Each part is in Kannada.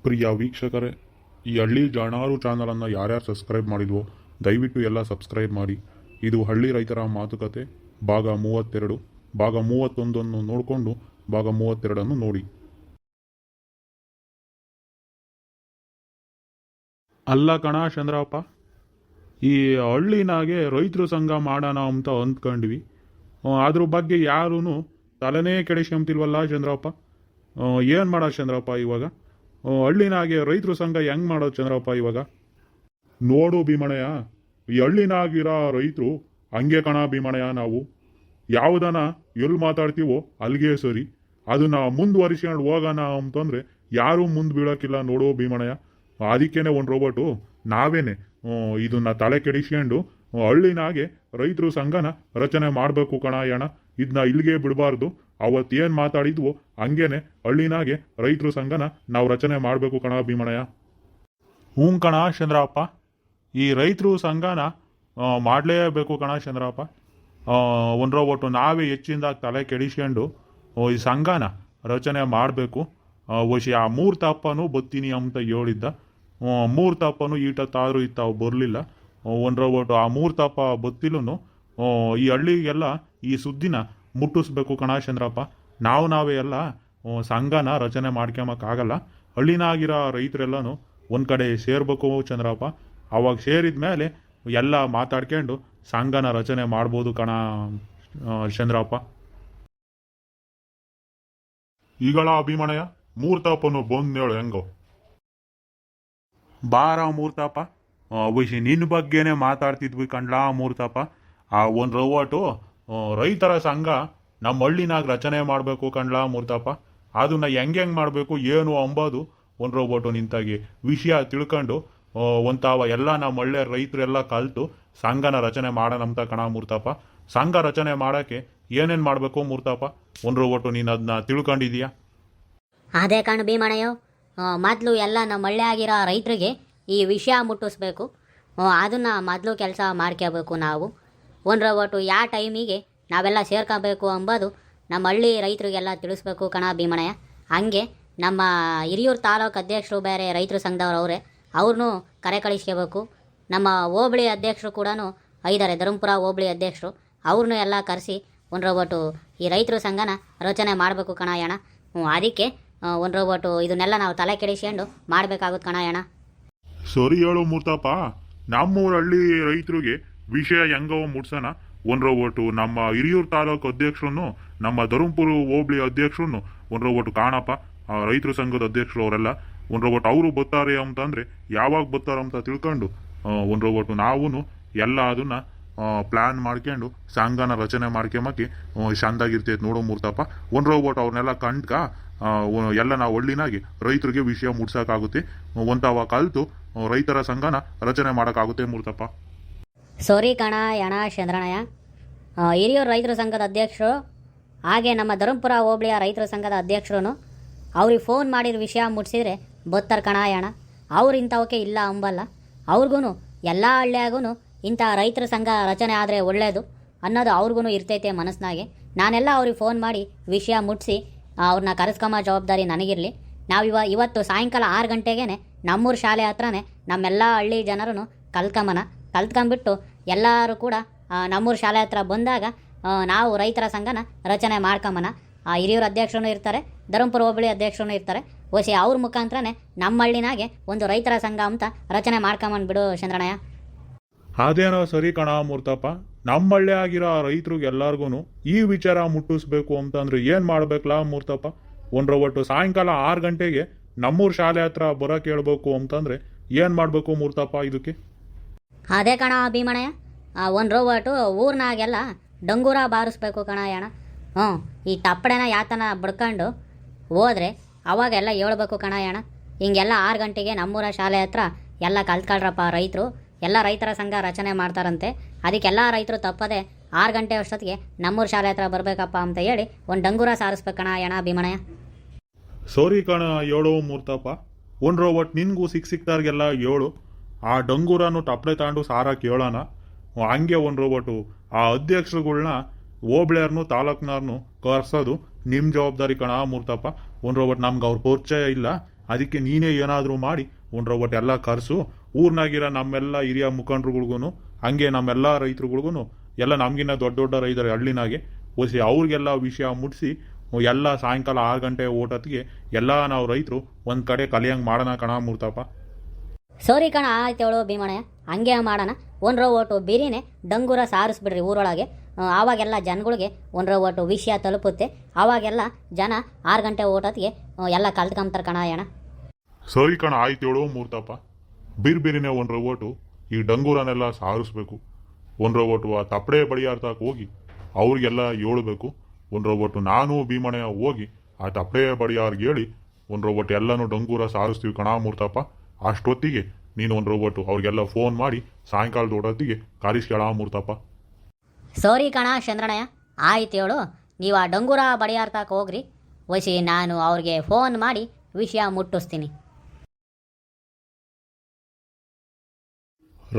ಪ್ರಿಯ ವೀಕ್ಷಕರೇ, ಈ ಹಳ್ಳಿ ಜಾಣಾರು ಚಾನಲನ್ನು ಯಾರ್ಯಾರು ಸಬ್ಸ್ಕ್ರೈಬ್ ಮಾಡಿದ್ವೋ ದಯವಿಟ್ಟು ಎಲ್ಲ ಸಬ್ಸ್ಕ್ರೈಬ್ ಮಾಡಿ. ಇದು ಹಳ್ಳಿ ರೈತರ ಮಾತುಕತೆ ಭಾಗ 32. ಭಾಗ 31 ನೋಡಿಕೊಂಡು ಭಾಗ 32 ನೋಡಿ. ಅಲ್ಲ ಕಣ ಚಂದ್ರಪ್ಪ, ಈ ಹಳ್ಳಿನಾಗೆ ರೈತರು ಸಂಘ ಮಾಡೋಣ ಅಂತ ಅಂದ್ಕೊಂಡ್ವಿ. ಅದ್ರ ಬಗ್ಗೆ ಯಾರೂ ತಲೆನೇ ಕೆಡಿಸ್ಕೊಂತಿಲ್ವಲ್ಲ ಚಂದ್ರಪ್ಪ. ಏನು ಮಾಡೋದು ಚಂದ್ರಪ್ಪ ಇವಾಗ? ಹಳ್ಳಿನಾಗೆ ರೈತರು ಸಂಘ ಹೆಂಗೆ ಮಾಡೋದು ಚಂದ್ರಪ್ಪ ಇವಾಗ? ನೋಡು ಭೀಮಣಯ್ಯ, ಈ ಹಳ್ಳಿನಾಗಿರೋ ರೈತರು ಹಂಗೆ ಕಣ ಭೀಮಣಯ್ಯ. ನಾವು ಯಾವುದನ್ನ ಎಲ್ಲಿ ಮಾತಾಡ್ತೀವೋ ಅಲ್ಲಿಗೆ ಸರಿ, ಅದನ್ನ ಮುಂದುವರಿಸ್ಕೊಂಡು ಹೋಗೋಣ ಅಂತಂದ್ರೆ ಯಾರೂ ಮುಂದೆ ಬೀಳೋಕ್ಕಿಲ್ಲ ನೋಡು ಭೀಮಣಯ್ಯ. ಅದಕ್ಕೇನೆ ಒಂದು ರೋಬೋಟು ನಾವೇನೆ ಇದನ್ನ ತಲೆ ಕೆಡಿಸ್ಕೊಂಡು ಹಳ್ಳಿನಾಗೆ ರೈತರು ಸಂಘನ ರಚನೆ ಮಾಡಬೇಕು ಕಣ ಅಣ್ಣ. ಇದನ್ನ ಇಲ್ಲಿಗೆ ಬಿಡಬಾರ್ದು. ಅವತ್ತೇನು ಮಾತಾಡಿದ್ವೋ ಹಂಗೇನೆ ಹಳ್ಳಿನಾಗೆ ರೈತರು ಸಂಘನ ನಾವು ರಚನೆ ಮಾಡಬೇಕು ಕಣ ಭೀಮಣಯ್ಯ. ಹ್ಞೂ ಕಣ ಚಂದ್ರಪ್ಪ, ಈ ರೈತರು ಸಂಘನ ಮಾಡಲೇಬೇಕು ಕಣ ಚಂದ್ರಪ್ಪ. ಒಂದರ ಒಟ್ಟು ನಾವೇ ಹೆಚ್ಚಿಂದಾಗಿ ತಲೆ ಕೆಡಿಸ್ಕೊಂಡು ಈ ಸಂಘನ ರಚನೆ ಮಾಡಬೇಕು. ವಶಿ ಆ ಮೂರ್ತಪ್ಪನೂ ಬತ್ತೀನಿ ಅಂತ ಹೇಳಿದ್ದ. ಮೂರ್ತಪ್ಪನು ಈಟತ್ತಾದರೂ ಇತ್ತಾವು ಬರಲಿಲ್ಲ. ಒಂದರ ಒಟ್ಟು ಆ ಮೂರ್ತಪ್ಪ ಬತ್ತಿಲೂ ಈ ಹಳ್ಳಿಗೆಲ್ಲ ಈ ಸುದ್ದಿನ ಮುಟ್ಟಿಸ್ಬೇಕು ಕಣ ಚಂದ್ರಪ್ಪ. ನಾವೇ ಎಲ್ಲ ಸಂಘನ ರಚನೆ ಮಾಡ್ಕೊಂಬಕ್ಕಾಗಲ್ಲ. ಹಳ್ಳಿನಾಗಿರೋ ರೈತರೆಲ್ಲನೂ ಒಂದು ಕಡೆ ಸೇರ್ಬೇಕು ಚಂದ್ರಪ್ಪ. ಅವಾಗ ಸೇರಿದ ಮೇಲೆ ಎಲ್ಲ ಮಾತಾಡ್ಕೊಂಡು ಸಂಘನ ರಚನೆ ಮಾಡ್ಬೋದು ಕಣ ಚಂದ್ರಪ್ಪ. ಈಗಳ ಅಭಿಮಣಯ ಮೂರ್ತಪ್ಪನು ಬಂದೇಳು ಹೆಂಗೋ. ಬಾರ ಮೂರ್ತಪ್ಪ, ವಯಸ್ಸಿ ನಿನ್ನ ಬಗ್ಗೆನೇ ಮಾತಾಡ್ತಿದ್ವಿ ಕಣ್ಲಾ ಮೂರ್ತಪ್ಪ. ಆ ಒಂದು ರವಾಟು ರೈತರ ಸಂಘ ನಮ್ಮ ಹಳ್ಳಿನಾಗ ರಚನೆ ಮಾಡಬೇಕು ಕಣ್ಲಾ ಮೂರ್ತಪ್ಪ. ಅದನ್ನ ಹೆಂಗೆ ಮಾಡಬೇಕು ಏನು ಅಂಬೋದು ಒಂದು ರೋಬೋಟು ನಿಂತಾಗಿ ವಿಷಯ ತಿಳ್ಕೊಂಡು ಒಂತಾವ ಎಲ್ಲ ನಮ್ಮ ಹಳ್ಳಿಯ ರೈತರೆಲ್ಲ ಕಲಿತು ಸಂಘನ ರಚನೆ ಮಾಡೋಣಂತ ಕಣ ಮೂರ್ತಪ್ಪ. ಸಂಘ ರಚನೆ ಮಾಡೋಕ್ಕೆ ಏನೇನು ಮಾಡಬೇಕು ಮೂರ್ತಪ್ಪ? ಒಂದು ರೋಬೋಟು ನೀನು ಅದನ್ನ ತಿಳ್ಕೊಂಡಿದೀಯಾ? ಅದೇ ಕಣ್ ಭೀಮಣಯ್ಯೋ, ಮೊದಲು ಎಲ್ಲ ನಮ್ಮ ಹಳ್ಳಿ ಆಗಿರೋ ರೈತರಿಗೆ ಈ ವಿಷಯ ಮುಟ್ಟಿಸ್ಬೇಕು. ಅದನ್ನು ಮೊದಲು ಕೆಲಸ ಮಾಡ್ಕೋಬೇಕು ನಾವು. ಒಂದರ ಒಟ್ಟು ಯಾವ ಟೈಮಿಗೆ ನಾವೆಲ್ಲ ಸೇರ್ಕೋಬೇಕು ಅಂಬೋದು ನಮ್ಮ ಹಳ್ಳಿ ರೈತರಿಗೆಲ್ಲ ತಿಳಿಸ್ಬೇಕು ಕಣ ಭೀಮಣಯ್ಯ. ಹಾಗೆ ನಮ್ಮ ಹಿರಿಯೂರು ತಾಲೂಕು ಅಧ್ಯಕ್ಷರು ಬೇರೆ ರೈತರು ಸಂಘದವ್ರು ಅವರೇ, ಅವ್ರನ್ನೂ ಕರೆ ಕಳಿಸ್ಕೋಬೇಕು. ನಮ್ಮ ಹೋಬಳಿ ಅಧ್ಯಕ್ಷರು ಕೂಡ ಐದಾರೆ, ಧರ್ಮಪುರ ಹೋಬಳಿ ಅಧ್ಯಕ್ಷರು, ಅವ್ರನ್ನೂ ಎಲ್ಲ ಕರೆಸಿ ಒಂದರ ಒಟ್ಟು ಈ ರೈತರು ಸಂಘನ ರಚನೆ ಮಾಡಬೇಕು ಕಣಯ್ಯಣ. ಅದಕ್ಕೆ ಒಂದು ರೋಬೋಟು ಇದನ್ನೆಲ್ಲ ನಾವು ತಲೆ ಕೆಡಿಸ್ಕೊಂಡು ಮಾಡಬೇಕಾಗುತ್ತೆ ಕಣಯ್ಯಣ. ಸರಿ ಹೇಳು ಮೂರ್ತಪ್ಪ, ನಮ್ಮೂರ ಹಳ್ಳಿ ರೈತರಿಗೆ ವಿಷಯ ಹೆಂಗವ ಮುಟ್ಸೋಣ. ಒಂದು ರೋಬೋಟು ನಮ್ಮ ಹಿರಿಯೂರು ತಾಲೂಕು ಅಧ್ಯಕ್ಷರನ್ನು, ನಮ್ಮ ಧರ್ಮಪುರ ಹೋಬಳಿ ಅಧ್ಯಕ್ಷರನ್ನು ಒಂದು ರೋಬೋಟು ಕಾಣಪ್ಪ. ರೈತರು ಸಂಘದ ಅಧ್ಯಕ್ಷರು ಅವರೆಲ್ಲ ಒಂದು ರೋಬೋಟ್ ಅವರು ಬರ್ತಾರೆ ಅಂತಂದರೆ ಯಾವಾಗ ಬರ್ತಾರೆ ಅಂತ ತಿಳ್ಕೊಂಡು ಒಂದು ರೋಬೋಟು ನಾವು ಎಲ್ಲ ಅದನ್ನು ಪ್ಲ್ಯಾನ್ ಮಾಡ್ಕೊಂಡು ಸಂಘನ ರಚನೆ ಮಾಡ್ಕೊಂಬಕ್ಕೆ ಚಂದಾಗಿರ್ತೈತೆ ನೋಡೋ ಮೂರ್ತಪ್ಪ. ಒಂದು ರೋಬೋಟ್ ಅವ್ರನ್ನೆಲ್ಲ ಕಂಡ್ಕ ಎಲ್ಲ ನಾವು ಹಳ್ಳಿನಾಗಿ ರೈತರಿಗೆ ವಿಷಯ ಮುಟ್ಸೋಕ್ಕಾಗುತ್ತೆ. ಒಂಥವ ಕಲಿತು ರೈತರ ಸಂಘನ ರಚನೆ ಮಾಡೋಕ್ಕಾಗುತ್ತೆ ಮೂರ್ತಪ್ಪ. ಸರಿ ಕಣ ಯಣ ಚಂದ್ರಣ್ಣಯ್ಯ. ಹಿರಿಯೂರು ರೈತರ ಸಂಘದ ಅಧ್ಯಕ್ಷರು ಹಾಗೆ ನಮ್ಮ ಧರ್ಮಪುರ ಹೋಬಳಿಯ ರೈತರ ಸಂಘದ ಅಧ್ಯಕ್ಷರು ಅವ್ರಿಗೆ ಫೋನ್ ಮಾಡಿರೋ ವಿಷಯ ಮುಟ್ಸಿದ್ರೆ ಬತ್ತರ ಕಣ ಯಣ. ಅವ್ರು ಇಂಥವಕ್ಕೆ ಇಲ್ಲ ಅಂಬಲ್ಲ. ಅವ್ರಿಗೂ ಎಲ್ಲ ಹಳ್ಳಿಯಾಗೂ ಇಂಥ ರೈತರ ಸಂಘ ರಚನೆ ಆದರೆ ಒಳ್ಳೆಯದು ಅನ್ನೋದು ಅವ್ರಿಗೂ ಇರ್ತೈತೆ ಮನಸ್ಸಿನಾಗೆ. ನಾನೆಲ್ಲ ಅವ್ರಿಗೆ ಫೋನ್ ಮಾಡಿ ವಿಷಯ ಮುಟ್ಟಿಸಿ ಅವ್ರನ್ನ ಕರೆಸ್ಕೊಂಬ ಜವಾಬ್ದಾರಿ ನನಗಿರಲಿ. ನಾವು ಇವತ್ತು ಸಾಯಂಕಾಲ 6 ಗಂಟೆಗೇ ನಮ್ಮೂರು ಶಾಲೆ ಹತ್ರನೇ ನಮ್ಮೆಲ್ಲ ಹಳ್ಳಿ ಜನರೂ ಕಲ್ತ್ಕೊಂಬಿಟ್ಟು ಎಲ್ಲರೂ ಕೂಡ ನಮ್ಮೂರು ಶಾಲೆ ಹತ್ರ ಬಂದಾಗ ನಾವು ರೈತರ ಸಂಘನ ರಚನೆ ಮಾಡ್ಕೊಂಬನ. ಹಿರಿಯೂರು ಅಧ್ಯಕ್ಷರೂ ಇರ್ತಾರೆ, ಧರ್ಮಪುರ ಹೋಬಳಿ ಅಧ್ಯಕ್ಷರೂ ಇರ್ತಾರೆ. ಓಸಿ ಅವ್ರ ಮುಖಾಂತರನೇ ನಮ್ಮ ಹಳ್ಳಿನಾಗೆ ಒಂದು ರೈತರ ಸಂಘ ಅಂತ ರಚನೆ ಮಾಡ್ಕೊಂಬಂದ್ಬಿಡು ಚಂದ್ರಣ್ಣಯ್ಯ. ಅದೇನೋ ಸರಿ ಕಣ ಮೂರ್ತಪ್ಪ. ನಮ್ಮ ಹಳ್ಳಿ ಆಗಿರೋ ರೈತರಿಗೆ ಎಲ್ಲರಿಗೂ ಈ ವಿಚಾರ ಮುಟ್ಟಿಸ್ಬೇಕು ಅಂತಂದ್ರೆ ಏನು ಮಾಡ್ಬೇಕಲ್ಲ ಮೂರ್ತಪ್ಪ? ಒಂದು ರೋಬೋಟು ಸಾಯಂಕಾಲ 6 ಗಂಟೆಗೆ ನಮ್ಮೂರು ಶಾಲೆ ಹತ್ರ ಬರೋಕೆ ಹೇಳ್ಬೇಕು ಅಂತಂದ್ರೆ ಏನು ಮಾಡಬೇಕು ಮೂರ್ತಪ್ಪ ಇದಕ್ಕೆ? ಅದೇ ಕಣ ಭೀಮಣಯ್ಯ, ಒಂದು ರೋಬೋಟು ಊರ್ನಾಗೆಲ್ಲ ಡಂಗೂರ ಬಾರಿಸ್ಬೇಕು ಕಣಯ್ಯಣ. ಈ ತಪ್ಪಡೆನ ಯಾತನ ಬಡ್ಕೊಂಡು ಹೋದ್ರೆ ಅವಾಗೆಲ್ಲ ಹೇಳ್ಬೇಕು ಕಣಯ್ಯಣ. ಹಿಂಗೆಲ್ಲ 6 ಗಂಟೆಗೆ ನಮ್ಮೂರ ಶಾಲೆ ಹತ್ರ ಎಲ್ಲ ಕಲ್ತ್ಕೊಳ್ರಪ್ಪ ರೈತರು, ಎಲ್ಲ ರೈತರ ಸಂಘ ರಚನೆ ಮಾಡ್ತಾರಂತೆ. ಅದಕ್ಕೆಲ್ಲ ರೈತರು ತಪ್ಪದೆ 6 ಗಂಟೆ ಅಷ್ಟೊತ್ತಿಗೆ ನಮ್ಮೂರು ಶಾಲೆ ಹತ್ರ ಬರಬೇಕಪ್ಪ ಅಂತ ಹೇಳಿ ಒಂದು ಡಂಗೂರ ಸಾರಿಸ್ಬೇಕು ಕಣಯ್ಯಣ ಭೀಮಣಯ್ಯ. ಸರಿ ಕಣ ಹೇಳು ಮೂರ್ತಪ್ಪ. ಒಂದು ರೋಬೋಟ್ ನಿನ್ಗೂ ಸಿಕ್ತಾರ್ಗೆಲ್ಲ ಹೇಳು. ಆ ಡಂಗೂರನು ಟಪ್ಪಡೆ ತಾಂಡು ಸಾರಕ್ಕೆ ಹೇಳೋಣ. ಹಂಗೆ ಒಂದು ರೋಬೋಟು ಆ ಅಧ್ಯಕ್ಷರುಗಳ್ನ ಹೋಬಳಿಯರ್ನು ತಾಲೂಕ್ನವ್ರನ್ನು ಕರ್ಸೋದು ನಿಮ್ಮ ಜವಾಬ್ದಾರಿ ಕಣ ಮೂರ್ತಪ್ಪ. ಒಂದು ರೋಬೋಟ್ ನಮ್ಗೆ ಅವ್ರ ಪರಿಚಯ ಇಲ್ಲ, ಅದಕ್ಕೆ ನೀನೇ ಏನಾದರೂ ಮಾಡಿ ಒಂದ್ರ ಒಟ್ಟು ಎಲ್ಲ ಕರೆಸು. ಊರ್ನಾಗಿರೋ ನಮ್ಮೆಲ್ಲ ಹಿರಿಯ ಮುಖಂಡ್ರುಗಳ್ಗೂ ಹಂಗೆ ನಮ್ಮೆಲ್ಲ ರೈತರುಗಳ್ಗೂ ಎಲ್ಲ ನಮಗಿನ್ನ ದೊಡ್ಡ ದೊಡ್ಡ ರೈತರು ಹಳ್ಳಿನಾಗೆ ಓಸಿ ಅವ್ರಿಗೆಲ್ಲ ವಿಷಯ ಮುಟ್ಟಿಸಿ ಎಲ್ಲ ಸಾಯಂಕಾಲ 6 ಗಂಟೆ ಓಟತ್ತಿಗೆ ಎಲ್ಲ ನಾವು ರೈತರು ಒಂದು ಕಡೆ ಕಲಿಯಂಗೆ ಮಾಡೋಣ ಕಣ ಮೂರ್ತಪ್ಪ. ಸರಿ ಕಣ, ಆಯ್ತೇಳು ಭೀಮಣ್ಣಯ್ಯ, ಹಂಗೆ ಮಾಡೋಣ. ಒಂದ್ರ ಓಟು ಬಿರಿನೇ ಡಂಗೂರ ಸಾರಿಸ್ಬಿಡ್ರಿ ಊರೊಳಗೆ. ಆವಾಗೆಲ್ಲ ಜನಗಳಿಗೆ ಒಂದ್ರ ಓಟು ವಿಷಯ ತಲುಪುತ್ತೆ. ಆವಾಗೆಲ್ಲ ಜನ 6 ಗಂಟೆ ಓಟತ್ತಿಗೆ ಎಲ್ಲ ಕಲ್ತ್ಕೊಂತಾರೆ ಕಣ ಅಣ್ಣ. ಸರಿ ಕಣ, ಆಯ್ತೇಳು ಮೂರ್ತಪ್ಪ. ಬಿರಿನೇ ಒಂದ್ರ ಓಟು ಈ ಡಂಗೂರನೆಲ್ಲ ಸಾರಿಸ್ಬೇಕು. ಒಂದ್ರ ಓಟು ಆ ತಪ್ಪಡೆ ಬಡಿಯಾರ್ತಾಕ ಹೋಗಿ ಅವ್ರಿಗೆಲ್ಲ ಹೇಳ್ಬೇಕು. ಒಂದ್ರ ಒಟ್ಟು ನಾನು ಭೀಮಣ್ಣಯ್ಯ ಹೋಗಿ ಆ ತಪ್ಪಡೆ ಬಡಿಯಾರ್ಗೆ ಹೇಳಿ ಒಂದ್ರ ಒಟ್ಟು ಎಲ್ಲನೂ ಡಂಗೂರ ಸಾರಿಸ್ತೀವಿ ಕಣ ಮೂರ್ತಪ್ಪ. ಅಷ್ಟೊತ್ತಿಗೆ ನೀನು ಒಂದ್ರ ಒಟ್ಟು ಅವ್ರಿಗೆಲ್ಲ ಫೋನ್ ಮಾಡಿ ಸಾಯಂಕಾಲದ ಹೊತ್ತಿಗೆ ಕಾರಿಸ್ಕೇಳ ಮೂರ್ತಪ್ಪ. ಸರಿ ಕಣ ಚಂದ್ರಣ್ಣಯ್ಯ, ಆಯ್ತೇಳು. ನೀವು ಆ ಡಂಗೂರ ಬಡಿಯಾರ್ತಾಕ ಹೋಗ್ರಿ, ವಸಿ ನಾನು ಅವ್ರಿಗೆ ಫೋನ್ ಮಾಡಿ ವಿಷಯ ಮುಟ್ಟಿಸ್ತೀನಿ.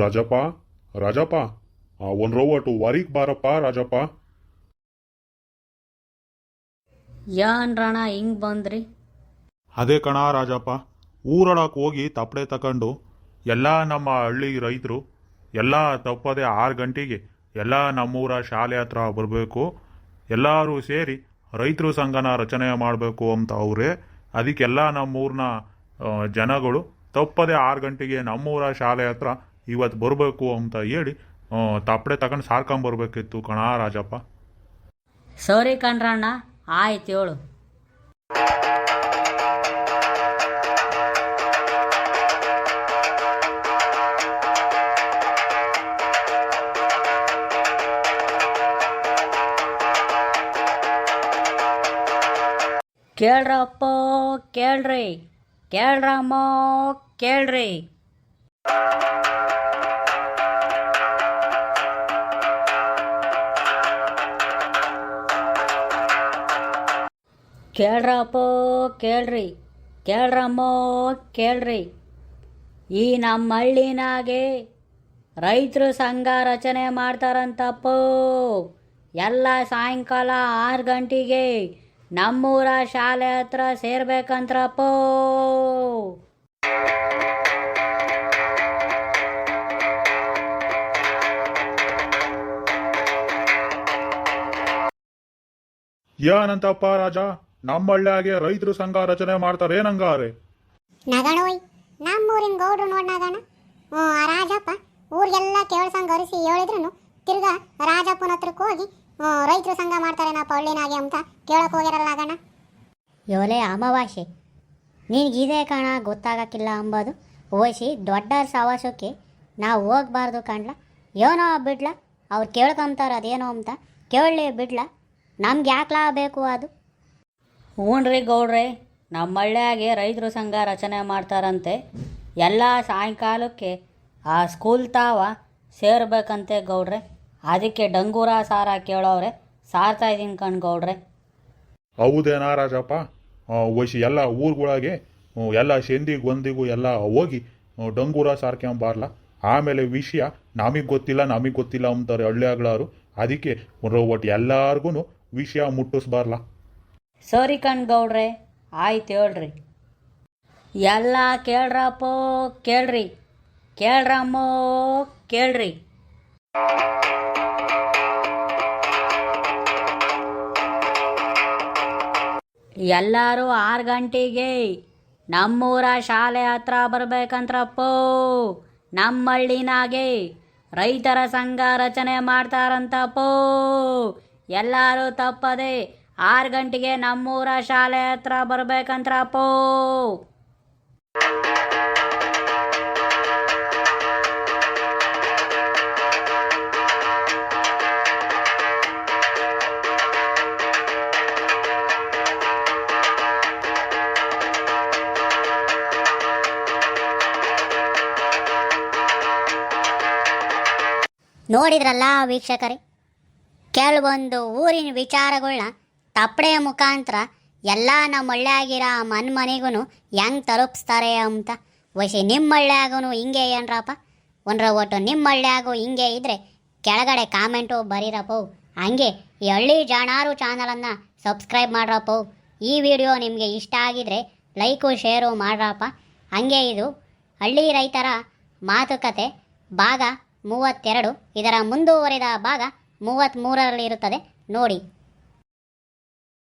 ರಾಜಪ್ಪ ಒಂದ್ರ ಒಟ್ಟು ವರಿಗ್ ಬಾರಪ್ಪ ರಾಜಪ್ಪ. ಏನ್ರಣ ಹಿಂಗೆ ಬಂದ್ರಿ? ಅದೇ ಕಣ ರಾಜಪ್ಪ, ಊರೊಳಕ್ಕೆ ಹೋಗಿ ತಪ್ಪಡೆ ತಕೊಂಡು ಎಲ್ಲ ನಮ್ಮ ಹಳ್ಳಿ ರೈತರು ಎಲ್ಲ ತಪ್ಪದೆ 6 ಗಂಟೆಗೆ ಎಲ್ಲ ನಮ್ಮೂರ ಶಾಲೆ ಹತ್ರ ಬರಬೇಕು. ಎಲ್ಲರೂ ಸೇರಿ ರೈತರು ಸಂಘನ ರಚನೆ ಮಾಡಬೇಕು ಅಂತ ಅವರೇ. ಅದಕ್ಕೆಲ್ಲ ನಮ್ಮೂರಿನ ಜನಗಳು ತಪ್ಪದೆ 6 ಗಂಟೆಗೆ ನಮ್ಮೂರ ಶಾಲೆ ಹತ್ರ ಇವತ್ತು ಬರಬೇಕು ಅಂತ ಹೇಳಿ ತಪ್ಪಡೆ ತಗೊಂಡು ಸಾರ್ಕೊಂಬರ್ಬೇಕಿತ್ತು ಕಣ ರಾಜಪ್ಪ. ಸರಿ ಕಣ್ರಣ್ಣ, ಆಯ್ತೇಳು. ಕೇಳ್ರಪ್ಪ ಕೇಳ್ರಿ, ಕೇಳ್ರಮ್ಮ ಕೇಳ್ರಿ. ಕೇಳ್ರಪ್ಪ ಕೇಳ್ರಿ, ಕೇಳ್ರಮ್ಮ ಕೇಳ್ರಿ. ಈ ನಮ್ಮ ಹಳ್ಳಿನಾಗೆ ರೈತರು ಸಂಘ ರಚನೆ ಮಾಡ್ತಾರಂತಪ್ಪ. ಎಲ್ಲ ಸಾಯಂಕಾಲ 6 ಗಂಟೆಗೆ ನಮ್ಮೂರ ಶಾಲೆ ಹತ್ರ ಸೇರ್ಬೇಕಂತ್ರಪ್ಪ. ಏನಂತಪ್ಪ ರಾಜ, ನಮ್ಮ ಹಳ್ಳಿಯಾಗೆ ರೈತರು ಸಂಘ ರಚನೆ ಮಾಡ್ತಾರೆ ನಂಗಾರೆ? ನಗಣೋಯ್ ನಮ್ಮೂರಿನ ಗೌಡ್ರು ನೋಡ್ ನಗಣ. ರಾಜಪ್ಪ ಊರಿಗೆಲ್ಲ ಕೇಳ್ಸಂಗ್ ಅರಿಸಿ ಹೇಳಿದ್ರು ತಿರ್ಗಾ ರಾಜಪ್ಪನ ಹತ್ರಕ್ಕೆ ಹೋಗಿ ರೈತರು ಸಂಘ ಮಾಡ್ತಾರೇನಪ್ಪ ಹಳ್ಳಿನಾಗೆ ಅಂತ ಕೇಳಕ್ ಹೋಗಿರಲ್ಲ ನಗಣ. ಯೋಲೆ ಅಮಾವಾಸ್ಯೆ, ನಿನಗಿದೆ ಕಣ ಗೊತ್ತಾಗಕ್ಕಿಲ್ಲ ಅಂಬೋದು. ಓಯ್ಸಿ ದೊಡ್ಡರ ಸವಾಸಕ್ಕೆ ನಾವು ಹೋಗ್ಬಾರ್ದು ಕಣ್ಲ. ಏನೋ ಬಿಡ್ಲ, ಅವ್ರು ಕೇಳ್ಕೊಂತಾರೆ ಅದೇನೋ ಅಂತ ಕೇಳಲಿ ಬಿಡ್ಲ, ನಮ್ಗೆ ಯಾಕ್ಲಾ ಬೇಕು ಅದು? ಹ್ಞೂನ್ರಿ ಗೌಡ್ರೆ, ನಮ್ಮ ಹಳ್ಳಿಯಾಗೆ ರೈತರು ಸಂಘ ರಚನೆ ಮಾಡ್ತಾರಂತೆ. ಎಲ್ಲ ಸಾಯಂಕಾಲಕ್ಕೆ ಆ ಸ್ಕೂಲ್ ತಾವ ಸೇರ್ಬೇಕಂತೆ ಗೌಡ್ರೆ. ಅದಕ್ಕೆ ಡಂಗೂರ ಸಾರ ಕೇಳೋರೆ, ಸಾರ್ತಾ ಇದ್ದೀನಿ ಕಣ್ ಗೌಡ್ರೆ. ಹೌದೇನಾ ರಾಜಪ್ಪ? ವಯಸ್ಸು ಎಲ್ಲ ಊರುಗಳಾಗೆ ಎಲ್ಲ ಶೆಂದಿಗೂ ಒಂದಿಗೂ ಎಲ್ಲ ಹೋಗಿ ಡಂಗೂರ ಸಾರ್ಕೊಂಬಾರ್ಲ. ಆಮೇಲೆ ವಿಷಯ ನಮಗೆ ಗೊತ್ತಿಲ್ಲ ಅಂತಾರೆ ಹಳ್ಳಿಯಾಗ್ಲಾರು. ಅದಕ್ಕೆ ಒಟ್ಟು ಎಲ್ಲಾರ್ಗು ವಿಷಯ ಮುಟ್ಟಿಸ್ಬಾರ್ಲ. ಸರಿ ಕಣ್ ಗೌಡ್ರೆ, ಆಯ್ತು ಹೇಳ್ರಿ. ಎಲ್ಲ ಕೇಳ್ರಪ್ಪ ಕೇಳ್ರಿ, ಕೇಳ್ರಮ್ಮೋ ಕೇಳ್ರಿ. ಎಲ್ಲರೂ 6 ಗಂಟೆಗೆ ನಮ್ಮೂರ ಶಾಲೆ ಹತ್ರ ಬರ್ಬೇಕಂತ್ರಪ್ಪ. ನಮ್ಮ ಹಳ್ಳಿನಾಗೆ ರೈತರ ಸಂಘ ರಚನೆ ಮಾಡ್ತಾರಂತಪ್ಪ. ಎಲ್ಲರೂ ತಪ್ಪದೆ 6 ಗಂಟೆಗೆ ನಮ್ಮೂರ ಶಾಲೆ ಹತ್ರ ಬರ್ಬೇಕಂತ್ರಪ್ಪ. ನೋಡಿದ್ರಲ್ಲ ವೀಕ್ಷಕರೇ, ಕೆಲವೊಂದು ಊರಿನ ವಿಚಾರಗಳನ್ನ ತಪ್ಪಡೆಯ ಮುಖಾಂತರ ಎಲ್ಲ ನಮ್ಮ ಹಳ್ಳಿಯಾಗಿರೋ ಮನೆಗೂ ಹೆಂಗೆ ತಲುಪಿಸ್ತಾರೆ ಅಂತ. ವಯಸ್ಸಿ ನಿಮ್ಮ ಹಳ್ಳಿಯಾಗೂ ಹಿಂಗೆ ಏನ್ರಪ್ಪ? ಒಟ್ಟು ನಿಮ್ಮ ಹಳ್ಳಿಯಾಗೂ ಹಿಂಗೆ ಇದ್ದರೆ ಕೆಳಗಡೆ ಕಾಮೆಂಟು ಬರೀರಪ್ಪ. ಹಂಗೆ ಈ ಹಳ್ಳಿ ಜಾಣಾರು ಚಾನಲನ್ನು ಸಬ್ಸ್ಕ್ರೈಬ್ ಮಾಡ್ರಪ್ಪ. ಈ ವಿಡಿಯೋ ನಿಮಗೆ ಇಷ್ಟ ಆಗಿದ್ರೆ ಲೈಕು ಶೇರು ಮಾಡ್ರಪ್ಪ. ಹಂಗೆ ಇದು ಹಳ್ಳಿ ರೈತರ ಮಾತುಕತೆ ಭಾಗ 32, ಇದರ ಮುಂದುವರಿದ ಭಾಗ 33ರಲ್ಲಿ ಇರುತ್ತದೆ ನೋಡಿ.